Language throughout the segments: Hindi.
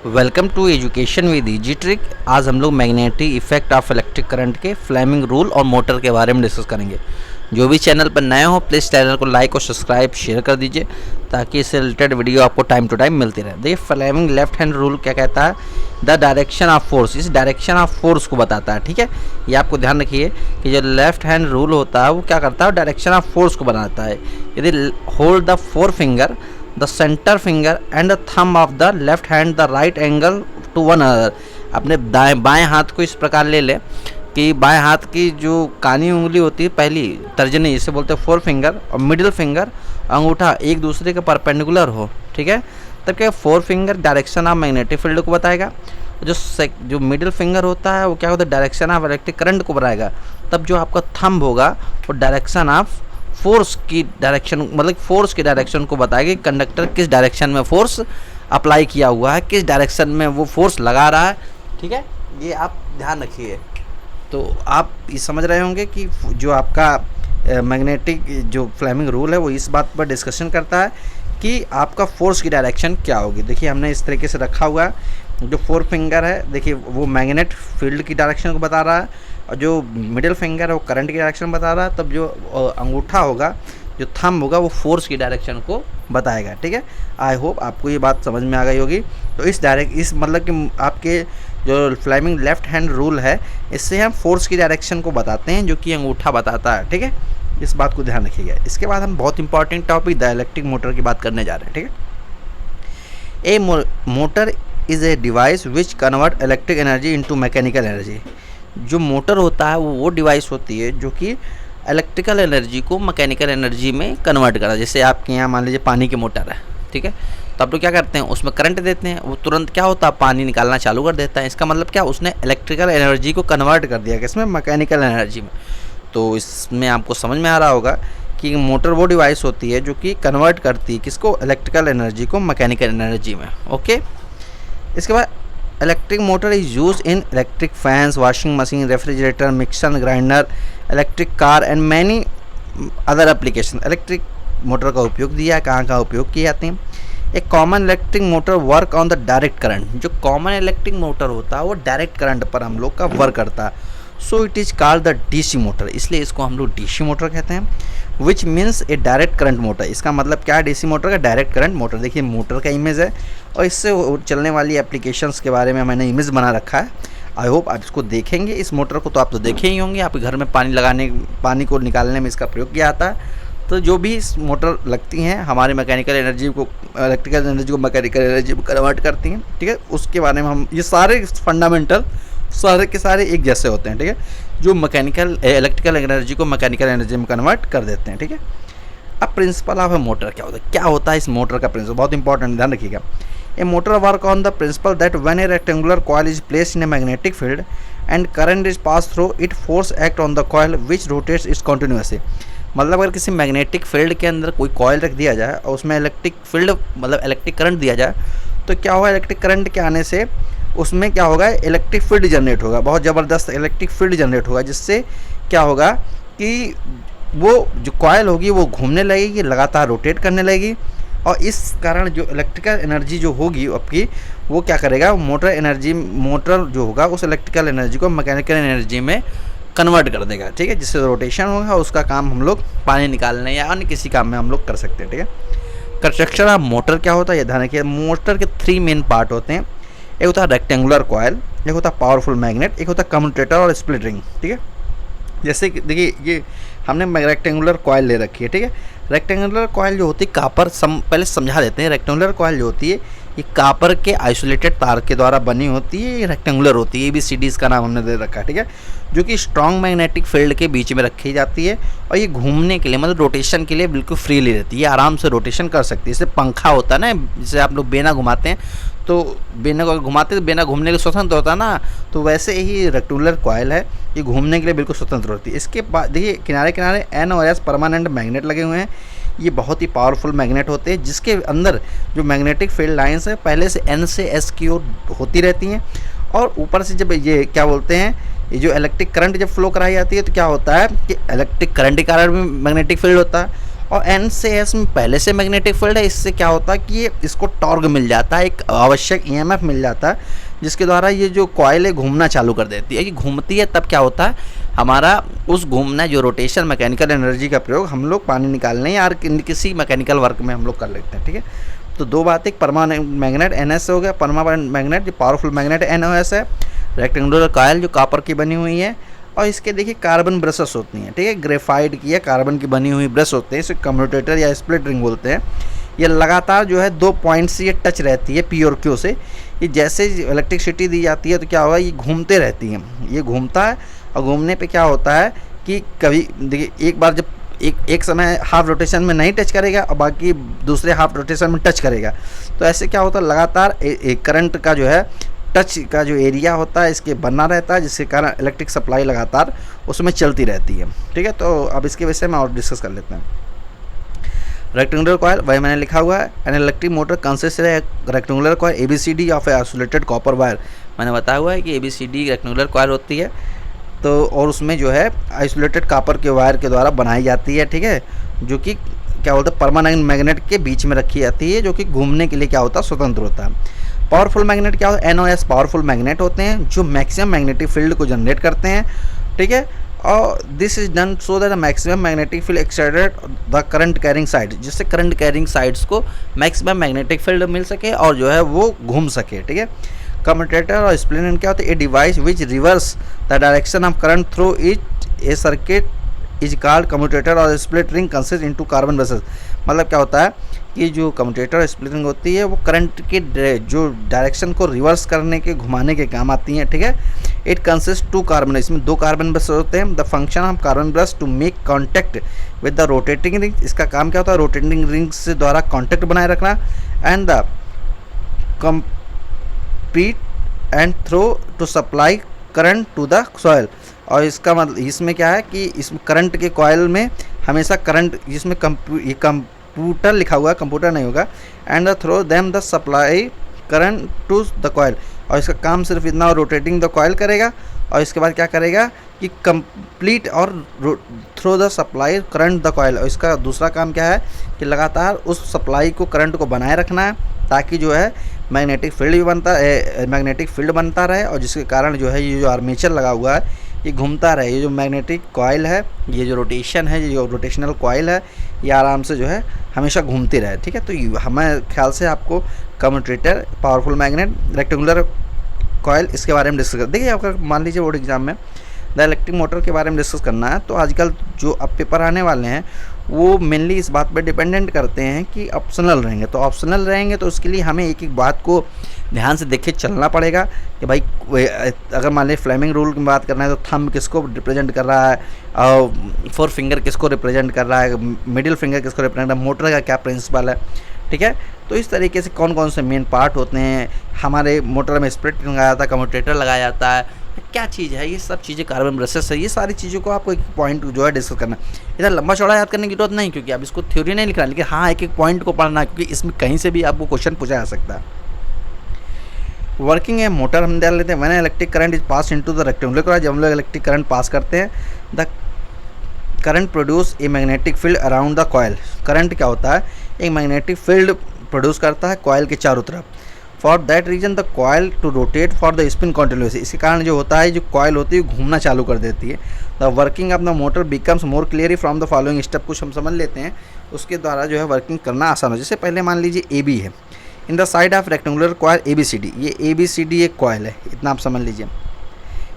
Welcome to education with easy trick. आज हम लोग magnetic effect of electric current के फ्लेमिंग रूल और मोटर के बारे में डिस्कस करेंगे। जो भी चैनल पर नए हो प्लीज़ चैनल को लाइक और सब्सक्राइब शेयर कर दीजिए ताकि इससे रिलेटेड वीडियो आपको टाइम टू टाइम मिलती रहे। देखिए फ्लेमिंग लेफ्ट हैंड रूल क्या कहता है, द डायरेक्शन ऑफ फोर्स, इस डायरेक्शन ऑफ फोर्स को बताता है। ठीक है, ये आपको ध्यान रखिए कि जो लेफ्ट हैंड रूल होता है वो क्या करता है, डायरेक्शन ऑफ फोर्स को बनाता है। यदि hold the four finger, the centre finger and the thumb of the left hand the right angle to one another, अपने बाएं हाथ को इस प्रकार ले ले कि बाएं हाथ की जो कानी उंगली होती है, पहली तर्जनी जिसे बोलते हैं फोर फिंगर, और मिडिल फिंगर अंगूठा एक दूसरे के परपेंडिकुलर हो। ठीक है, तब क्या four finger direction of magnetic field को बताएगा, जो मिडिल फिंगर होता है वो क्या होता है, डायरेक्शन ऑफ इलेक्ट्रिक करंट को बताएगा। तब जो आपका थंब होगा वो डायरेक्शन ऑफ फोर्स की डायरेक्शन, मतलब फोर्स की डायरेक्शन को बताएगा कि कंडक्टर किस डायरेक्शन में फोर्स अप्लाई किया हुआ है, किस डायरेक्शन में वो फोर्स लगा रहा है। ठीक है, ये आप ध्यान रखिए। तो आप ये समझ रहे होंगे कि जो आपका मैग्नेटिक जो फ्लेमिंग रूल है वो इस बात पर डिस्कशन करता है कि आपका फोर्स की डायरेक्शन क्या होगी। देखिए हमने इस तरीके से रखा हुआ है, जो फोर फिंगर है देखिए वो मैग्नेट फील्ड की डायरेक्शन को बता रहा है, और जो मिडिल फिंगर है वो करंट की डायरेक्शन बता रहा है। तब जो अंगूठा होगा, जो थंब होगा, वो फोर्स की डायरेक्शन को बताएगा। ठीक है, आई होप आपको ये बात समझ में आ गई होगी। तो इस मतलब कि आपके जो फ्लेमिंग लेफ्ट हैंड रूल है, इससे हम फोर्स की डायरेक्शन को बताते हैं जो कि अंगूठा बताता है। ठीक है, इस बात को ध्यान रखिएगा। इसके बाद हम बहुत important topic the electric motor की बात करने जा रहे हैं। ठीक है, a motor is a device which convert electric energy into mechanical energy. जो मोटर होता है वो डिवाइस होती है जो कि इलेक्ट्रिकल एनर्जी को मैकेनिकल एनर्जी में कन्वर्ट करा। जैसे आपके यहाँ मान लीजिए पानी की मोटर है, ठीक है, तो आप लोग क्या करते हैं, उसमें करंट देते हैं, वो तुरंत क्या होता है, पानी निकालना चालू कर देता है। इसका मतलब क्या, उसने इलेक्ट्रिकल एनर्जी को कन्वर्ट कर दिया किसमें, मैकेनिकल एनर्जी में। तो इसमें आपको समझ में आ रहा होगा कि मोटर वो डिवाइस होती है जो कि कन्वर्ट करती है किसको, इलेक्ट्रिकल एनर्जी को मैकेनिकल एनर्जी में। ओके, इसके बाद electric motor is use in electric fans, washing machine, refrigerator, mixer grinder, electric car and many other application. Electric motor का उपयोग दिया, कहाँ उपयोग किए जाते हैं। एक common electric motor work on the direct current. जो कॉमन इलेक्ट्रिक मोटर होता है वो डायरेक्ट करंट पर हम लोग का वर्क करता है। So it is called the DC motor, इसलिए इसको हम लोग डीसी मोटर कहते हैं। Which means A direct current motor. इसका मतलब क्या है डीसी मोटर का, डायरेक्ट करंट मोटर। देखिए मोटर का इमेज है और इससे चलने वाली एप्लीकेशंस के बारे में मैंने इमेज बना रखा है। आई होप आप इसको देखेंगे। इस मोटर को तो आप तो देखे ही होंगे, आपके घर में पानी को निकालने में इसका प्रयोग किया जाता है। तो जो भी इस मोटर लगती हैं हमारे मैकेनिकल एनर्जी को, इलेक्ट्रिकल एनर्जी को मैकेनिकल एनर्जी में कन्वर्ट करती हैं। ठीक है, उसके बारे में हम ये सारे फंडामेंटल सारे के सारे एक जैसे होते हैं। ठीक है, जो मैकेनिकल इलेक्ट्रिकल एनर्जी को मैकेनिकल एनर्जी में कन्वर्ट कर देते हैं। ठीक है, अब प्रिंसिपल ऑफ ए मोटर क्या होता है इस मोटर का प्रिंसिपल, बहुत इंपॉर्टेंट, ध्यान रखिएगा। A motor work on the principle that when a rectangular coil is placed in a magnetic field and current is pass through it, force act on the coil which rotates its continuously. मतलब अगर किसी मैग्नेटिक फील्ड के अंदर कोई कॉइल रख दिया जाए और उसमें इलेक्ट्रिक फील्ड मतलब इलेक्ट्रिक करंट दिया जाए, तो क्या होगा, इलेक्ट्रिक करंट के आने से उसमें क्या होगा, इलेक्ट्रिक फील्ड जनरेट होगा, बहुत ज़बरदस्त इलेक्ट्रिक फील्ड जनरेट होगा, जिससे क्या होगा कि वो जो कॉइल होगी वो घूमने लगेगी, लगातार रोटेट करने लगेगी, और इस कारण जो इलेक्ट्रिकल एनर्जी जो होगी आपकी, वो क्या करेगा, मोटर जो होगा उस इलेक्ट्रिकल एनर्जी को मैकेनिकल एनर्जी में कन्वर्ट कर देगा। ठीक है, जिससे रोटेशन होगा, उसका काम हम लोग पानी निकालने या अन्य किसी काम में हम लोग कर सकते हैं। ठीक है, कंस्ट्रक्शन ऑफ मोटर क्या होता है, ये ध्यान रखिए। मोटर के 3 मेन पार्ट होते हैं। एक होता है रेक्टेंगुलर कॉइल, एक होता है पावरफुल मैग्नेट, एक होता है कम्यूटेटर और स्प्लिट रिंग। ठीक है, जैसे कि देखिए ये हमने रेक्टेंगुलर कॉइल ले रखी है। ठीक है, रेक्टेंगुलर कॉइल जो होती है कापर, पहले समझा देते हैं। रेक्टेंगुलर कॉइल जो होती है ये कापर के आइसोलेटेड तार के द्वारा बनी होती है, ये रेक्टेंगुलर होती है, ABCD इसका नाम हमने दे रखा है। ठीक है, जो कि स्ट्रॉन्ग मैग्नेटिक फील्ड के बीच में रखी जाती है, और ये घूमने के लिए मतलब रोटेशन के लिए बिल्कुल फ्रीली रहती है, ये आराम से रोटेशन कर सकती है। जैसे पंखा होता है ना, जिसे आप लोग बेना घुमाते हैं, तो बेना को घुमाते तो बेना घूमने के लिए स्वतंत्र होता है ना, तो वैसे ही रेक्टेंगुलर कॉइल है, ये घूमने के लिए बिल्कुल स्वतंत्र होती है। इसके बाद देखिए किनारे किनारे N और S परमानेंट मैग्नेट लगे हुए हैं। ये बहुत ही पावरफुल मैग्नेट होते हैं, जिसके अंदर जो मैग्नेटिक फील्ड लाइंस है पहले से N से S की ओर होती रहती हैं, और ऊपर से जब ये क्या बोलते हैं, ये जो इलेक्ट्रिक करंट जब फ्लो कराई जाती है तो क्या होता है कि इलेक्ट्रिक करंट के कारण भी मैग्नेटिक फील्ड होता है, और एन से एस में पहले से मैग्नेटिक फील्ड है, इससे क्या होता है कि ये इसको टॉर्क मिल जाता है, एक आवश्यक ईएमएफ मिल जाता है, जिसके द्वारा ये जो कॉइल है घूमना चालू कर देती है। ये घूमती है तब क्या होता है, हमारा उस घूमना जो रोटेशन मैकेनिकल एनर्जी का प्रयोग हम लोग पानी निकालने या किसी मैकेनिकल वर्क में हम लोग कर लेते हैं। ठीक है, तो दो बात, एक परमानेंट मैग्नेट एनएस हो गया, परमानेंट मैग्नेट जो पावरफुल मैग्नेट एनओएस है, रेक्टेंगुलर कॉइल जो कॉपर की बनी हुई है, और इसके देखिए कार्बन ब्रशेस होती हैं। ठीक है, ग्रेफाइट की या कार्बन की बनी हुई ब्रश होते हैं, इसे कम्यूटेटर या स्प्लिट रिंग बोलते हैं। ये लगातार जो है 2 पॉइंट से ये टच रहती है पी और क्यू से। ये जैसे इलेक्ट्रिसिटी दी जाती है तो क्या होगा, ये घूमते रहती हैं, ये घूमता है, और घूमने पे क्या होता है कि कभी देखिए एक बार जब एक समय हाफ रोटेशन में नहीं टच करेगा और बाकी दूसरे हाफ रोटेशन में टच करेगा, तो ऐसे क्या होता है लगातार एक करंट का जो है टच का जो एरिया होता है इसके बना रहता है, जिसके कारण इलेक्ट्रिक सप्लाई लगातार उसमें चलती रहती है। ठीक है, तो अब इसके विषय में और डिस्कस कर लेते हैं। रेक्टेंगुलर कॉइल वही मैंने लिखा हुआ है, an electric motor consist rectangular coil ABCD of a isolated copper wire. मैंने बताया हुआ है कि एबीसीडी रेक्टेंगुलर कॉइल होती है, तो और उसमें जो है आइसोलेटेड कॉपर के वायर के द्वारा बनाई जाती है। ठीक है, जो कि क्या बोलते हैं परमानेंट मैग्नेट के बीच में रखी जाती है, जो कि घूमने के लिए क्या होता है स्वतंत्र होता है। पावरफुल मैग्नेट क्या होता है, एनओएस पावरफुल मैग्नेट होते हैं जो मैक्सिमम मैग्नेटिक फील्ड को जनरेट करते हैं। ठीक है, और this is done so that the maximum magnetic field excited the current carrying side, जिससे करंट कैरिंग साइड्स को मैक्सिमम मैग्नेटिक फील्ड मिल सके और जो है वो घूम सके। ठीक है, कम्यूटेटर और स्प्लिट क्या होता है, a device which reverse the direction of current through it a circuit is called commutator और split ring consist into carbon brushes. मतलब क्या होता है कि जो कम्यूटेटर और स्प्लिट रिंग होती है वो करंट के जो डायरेक्शन को रिवर्स करने के घुमाने के काम आती हैं। ठीक है, इट कंसिस्ट 2 कार्बन, इसमें 2 कार्बन ब्रश होते हैं। The function of carbon brush to make contact with the rotating ring, इसका काम क्या होता है रोटेटिंग रिंग से द्वारा कॉन्टैक्ट बनाए रखना, and the complete and through to supply current to the soil. और इसका मतलब इसमें क्या है कि इसमें करंट के कॉइल में हमेशा करंट, जिसमें कंप्यूटर लिखा हुआ है, कंप्यूटर नहीं होगा, and the through them the supply current to the coil. और इसका काम सिर्फ इतना रोटेटिंग द कॉइल करेगा, और इसके बाद क्या करेगा कि कंप्लीट और through the supply current the coil. और इसका दूसरा काम क्या है कि लगातार उस सप्लाई को करंट को बनाए रखना है, ताकि जो है मैग्नेटिक फील्ड भी मैग्नेटिक फील्ड बनता रहे, और जिसके कारण जो है ये जो आर्मेचर लगा हुआ है ये घूमता रहे। ये जो मैग्नेटिक कॉइल है, ये जो रोटेशन है, ये जो रोटेशनल कॉइल है, ये आराम से जो है हमेशा घूमती रहे। ठीक है, तो हमें ख्याल से आपको commutator, powerful magnet, rectangular coil, इसके बारे में डिस्कस कर। देखिए अगर मान लीजिए बोर्ड एग्जाम में द इलेक्ट्रिक मोटर के बारे में डिस्कस करना है, तो आजकल जो अब पेपर आने वाले हैं वो मेनली इस बात पर डिपेंडेंट करते हैं कि ऑप्शनल रहेंगे। तो ऑप्शनल रहेंगे तो उसके लिए हमें एक एक बात को ध्यान से देखे चलना पड़ेगा कि भाई अगर मान लीजिए फ्लेमिंग रूल की बात करना है तो थंब किसको रिप्रेजेंट कर रहा है, और 4 फिंगर किसको रिप्रेजेंट कर रहा है, मिडिल फिंगर किसको रिप्रेजेंट कर रहा है, मोटर का क्या प्रिंसिपल है। ठीक है, तो इस तरीके से कौन कौन से मेन पार्ट होते हैं, हमारे मोटर में स्प्लिट लगाया जाता है, कम्यूटेटर लगाया जाता है, क्या चीज़ है, ये सब चीज़ें कार्बन ब्रशेस है, ये सारी चीज़ों को आपको एक पॉइंट जो है डिस्कस करना है। इधर लंबा चौड़ा याद करने की जरूरत नहीं, क्योंकि अब इसको थ्योरी नहीं लिखना, लेकिन हाँ एक एक पॉइंट को पढ़ना है, क्योंकि इसमें कहीं से भी आपको क्वेश्चन पूछा जा सकता है। वर्किंग है मोटर हम देख लेते हैं। मैंने electric current is pass into the rectangular coil, जब हम लोग इलेक्ट्रिक करंट पास करते हैं, the current produce a magnetic field around the coil. Current क्या होता है, एक मैग्नेटिक फील्ड प्रोड्यूस करता है कॉइल के चारों तरफ। For that reason the coil to rotate for the spin continuously, इसके कारण जो होता है जो कॉइल होती है घूमना चालू कर देती है। The working of the motor becomes more clearly from the following step, कुछ हम समझ लेते हैं, उसके द्वारा जो है वर्किंग करना आसान हो। जैसे पहले मान लीजिए ए बी है, in the side of rectangular coil A B C D, ये ए बी सी डी एक कॉइल है, इतना आप समझ लीजिए।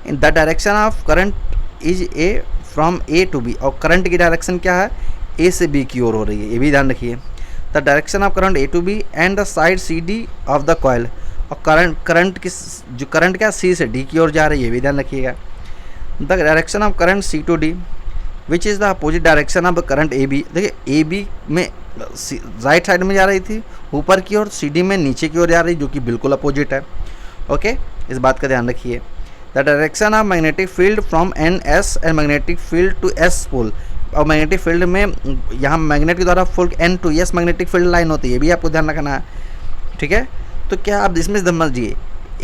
In the direction of current is A from A to B, और करंट की डायरेक्शन क्या है, ए से बी की ओर हो रही है, ये भी ध्यान रखिए। The direction of current A to B and the side C D of the coil, और करंट की जो करंट क्या सी से डी की ओर जा रही है, ये भी ध्यान रखिएगा। The direction of current C to D which is the opposite direction of current A B. देखिए ए बी में राइट साइड में जा रही थी ऊपर की ओर, सी डी में नीचे की ओर जा रही, जो कि बिल्कुल अपोजिट है। ओके, इस बात का ध्यान रखिए। The direction of magnetic field from N S and magnetic field to S pole, और मैग्नेटिक फील्ड में यहाँ मैग्नेट के द्वारा full N to S magnetic field line होती है, ये भी आपको ध्यान रखना है। ठीक है, तो क्या आप इसमें समझिए,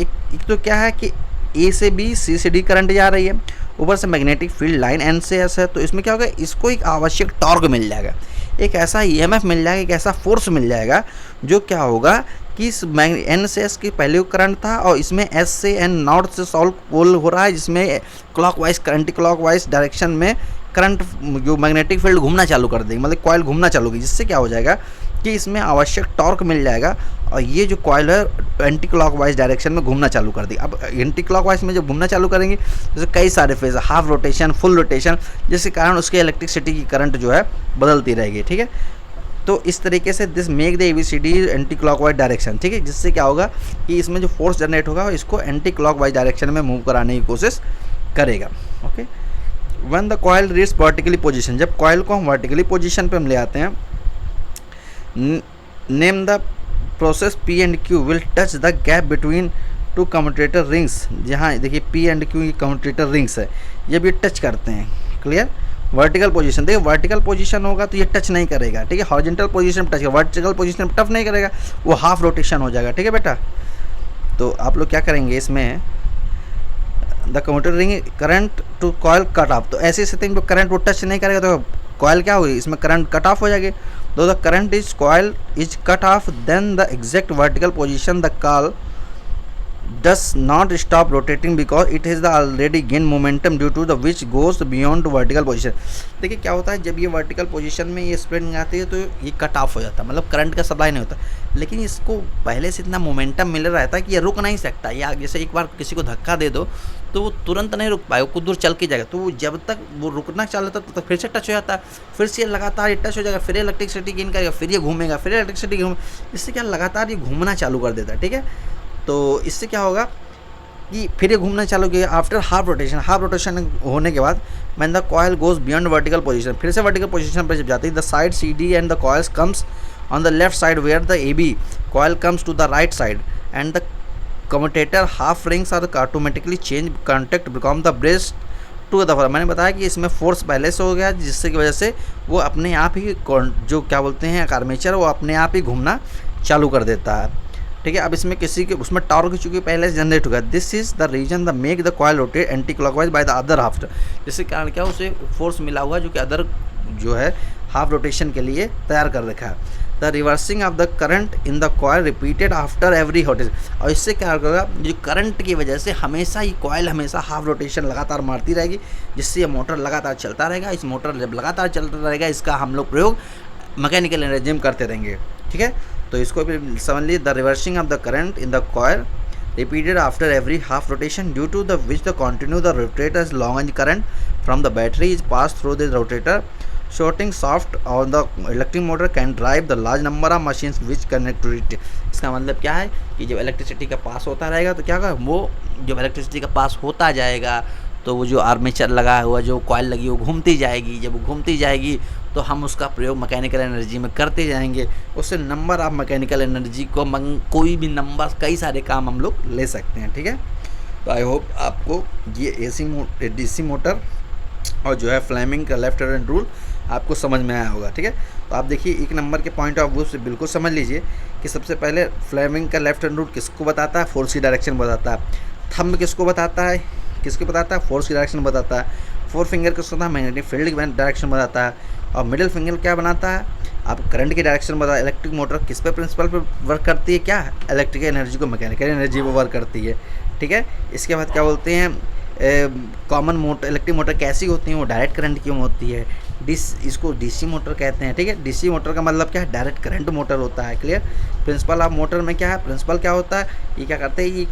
एक तो क्या है कि ए से बी, सी से डी करंट जा रही है, ऊपर से मैग्नेटिक फील्ड लाइन एन से एस है, तो इसमें क्या होगा, इसको एक आवश्यक टॉर्क मिल जाएगा। एक ऐसा ईएमएफ मिल जाएगा, एक ऐसा फोर्स मिल जाएगा जो क्या होगा कि इस एन से एस की पहले करंट था और इसमें एस से एन नॉर्थ से साउथ पोल हो रहा है, जिसमें क्लॉकवाइज एंटी क्लॉकवाइज डायरेक्शन में करंट जो मैग्नेटिक फील्ड घूमना चालू कर देगी, मतलब कॉइल घूमना चालू होगी, जिससे क्या हो जाएगा कि इसमें आवश्यक टॉर्क मिल जाएगा और ये जो कॉइल है एंटी क्लॉकवाइज डायरेक्शन में घूमना चालू कर देगी। अब एंटी क्लॉकवाइज में जब घूमना चालू करेंगे जैसे कई सारे phase, half rotation, full rotation, जिसके कारण उसके इलेक्ट्रिसिटी की करंट जो है बदलती रहेगी। ठीक है, तो इस तरीके से this make the ABCD anti clockwise direction. ठीक है, जिससे क्या होगा कि इसमें जो फोर्स जनरेट होगा इसको एंटी क्लॉकवाइज डायरेक्शन में मूव कराने की कोशिश करेगा। Okay, when the coil reach vertically position, जब कॉइल को हम वर्टिकली पोजीशन पे हम ले आते हैं, name the process P and Q will touch the gap between two commutator rings. जहाँ देखिए P and Q commutator rings है, जब ये टच करते हैं, क्लियर, वर्टिकल पोजीशन, देखिए वर्टिकल पोजीशन होगा तो ये टच नहीं करेगा। ठीक है, हॉरिजॉन्टल पोजीशन में टच करेगा, वर्टिकल पोजीशन में टच नहीं करेगा, वो हाफ रोटेशन हो जाएगा। ठीक है बेटा, तो आप लोग क्या करेंगे इसमें, the commutator ring current to coil cut off, तो ऐसी स्थिति में करंट वो टच नहीं करेगा तो कॉइल क्या होगी, इसमें करंट कट ऑफ हो जाएगी। दो the current is coil is cut off then the exact vertical position the coil does not stop rotating because it has the already gain momentum due to the which goes beyond vertical position। देखिए क्या होता है, जब ये वर्टिकल पोजीशन में ये स्प्रिंग आती है तो ये कट ऑफ हो जाता है, मतलब करंट का सप्लाई नहीं होता, लेकिन इसको पहले से इतना मोमेंटम मिल रहा था कि ये रुक नहीं सकता। या जैसे एक बार किसी को धक्का दे दो तो वो तुरंत नहीं रुक पाए, वो कुछ दूर चल के जाएगा, तो वो जब तक वो रुकना चाह लेता तो फिर से टच हो जाता है, फिर से लगातार ये टच हो जाएगा, फिर इलेक्ट्रिसिटी गेन करेगा, फिर ये घूमेगा, फिर इलेक्ट्रिसिटी घूम, इससे क्या लगातार ये घूमना चालू कर देता है। ठीक है, तो इससे क्या होगा कि फिर ये घूमना चालू किया आफ्टर हाफ रोटेशन होने के बाद when the coil goes beyond vertical position, फिर से वर्टिकल पोजीशन पर जब जाती है, the side CD and the coils comes on the left side where the AB coil comes to the right side and the commutator half rings are automatically change contact become the brush to the. मैंने बताया कि इसमें फोर्स पहले से हो गया, जिससे की वजह से वो अपने आप ही जो क्या बोलते हैं आर्मेचर, वो अपने आप ही घूमना चालू कर देता है। ठीक है, अब इसमें किसी के उसमें टॉर्क चूंकि पहले से जनरेट होगा, this is the reason the make the coil rotate anticlockwise by the other half, जिसके कारण क्या उसे फोर्स मिला हुआ जो कि अदर जो है हाफ रोटेशन के लिए तैयार कर रखा है। The reversing of the current in the coil repeated after every rotation, और इससे क्या होगा, जो करंट की वजह से हमेशा ही कॉइल हमेशा हाफ रोटेशन लगातार मारती रहेगी, जिससे ये मोटर लगातार चलता रहेगा। इस मोटर जब लगातार चलता रहेगा, इसका हम लोग प्रयोग मैकेनिकल एनर्जी में करते रहेंगे। ठीक है, तो इसको भी समझ लीजिए, the reversing of the current in the coil repeated after every half rotation due to the which the continue the rotator is long and current from the battery is passed through the rotator shorting shaft on the electric motor can drive the large number of machines which connect to it। इसका मतलब क्या है कि जब इलेक्ट्रिसिटी का पास होता रहेगा तो क्या होगा, वो जब इलेक्ट्रिसिटी का पास होता जाएगा तो वो जो आर्मेचर लगा हुआ जो कॉइल लगी वो घूमती जाएगी, जब वो घूमती जाएगी तो हम उसका प्रयोग मैकेनिकल एनर्जी में करते जाएंगे, उससे नंबर ऑफ मैकेनिकल एनर्जी को कोई भी नंबर कई सारे काम हम लोग ले सकते हैं। ठीक है, तो आई होप आपको ये DC मोटर और जो है फ्लेमिंग का लेफ्ट हैंड रूल आपको समझ में आया होगा। ठीक है, तो आप देखिए एक नंबर के पॉइंट ऑफ व्यू से बिल्कुल समझ लीजिए कि सबसे पहले फ्लेमिंग का लेफ्ट हैंड रूल किसको बताता है, फोर्स की डायरेक्शन बताता है। थंब किसको बताता है, फोर्स की डायरेक्शन बताता है। फोर फिंगर किसको बताता है, मैग्नेटिक फील्ड की डायरेक्शन बताता है। और मिडिल फिंगर क्या बनाता है, आप करंट की डायरेक्शन बताता है। इलेक्ट्रिक मोटर किस पे प्रिंसिपल पे वर्क करती है, क्या इलेक्ट्रिकल एनर्जी को मैकेनिकल एनर्जी पे वर्क करती है। ठीक है, इसके बाद क्या बोलते हैं, कॉमन मोटर इलेक्ट्रिक मोटर कैसी होती हैं, वो डायरेक्ट करंट क्यों होती है, इसको DC मोटर कहते हैं। ठीक है, DC मोटर का मतलब क्या है, डायरेक्ट करंट मोटर होता है। क्लियर, प्रिंसिपल ऑफ मोटर में क्या है, प्रिंसिपल क्या होता है, ये क्या करते हैं,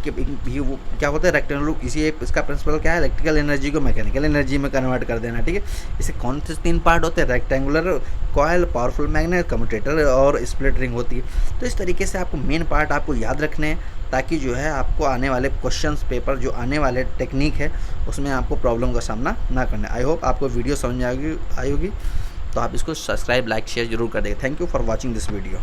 ये वो क्या होता है रेक्टेंगुलर, इसी इसका प्रिंसिपल क्या है, इलेक्ट्रिकल एनर्जी को मैकेनिकल एनर्जी में कन्वर्ट कर देना। ठीक है, इसे कौन से 3 पार्ट होते हैं, rectangular, coil, powerful magnet, commutator और स्प्लिट रिंग होती है। तो इस तरीके से आपको मेन पार्ट आपको याद रखने हैं, ताकि जो है आपको आने वाले क्वेश्चंस पेपर जो आने वाले टेक्निक है उसमें आपको प्रॉब्लम का सामना ना करना है। आई होप आपको वीडियो समझ में आई होगी, तो आप इसको सब्सक्राइब, लाइक, शेयर जरूर कर देंगे। Thank you for watching this video.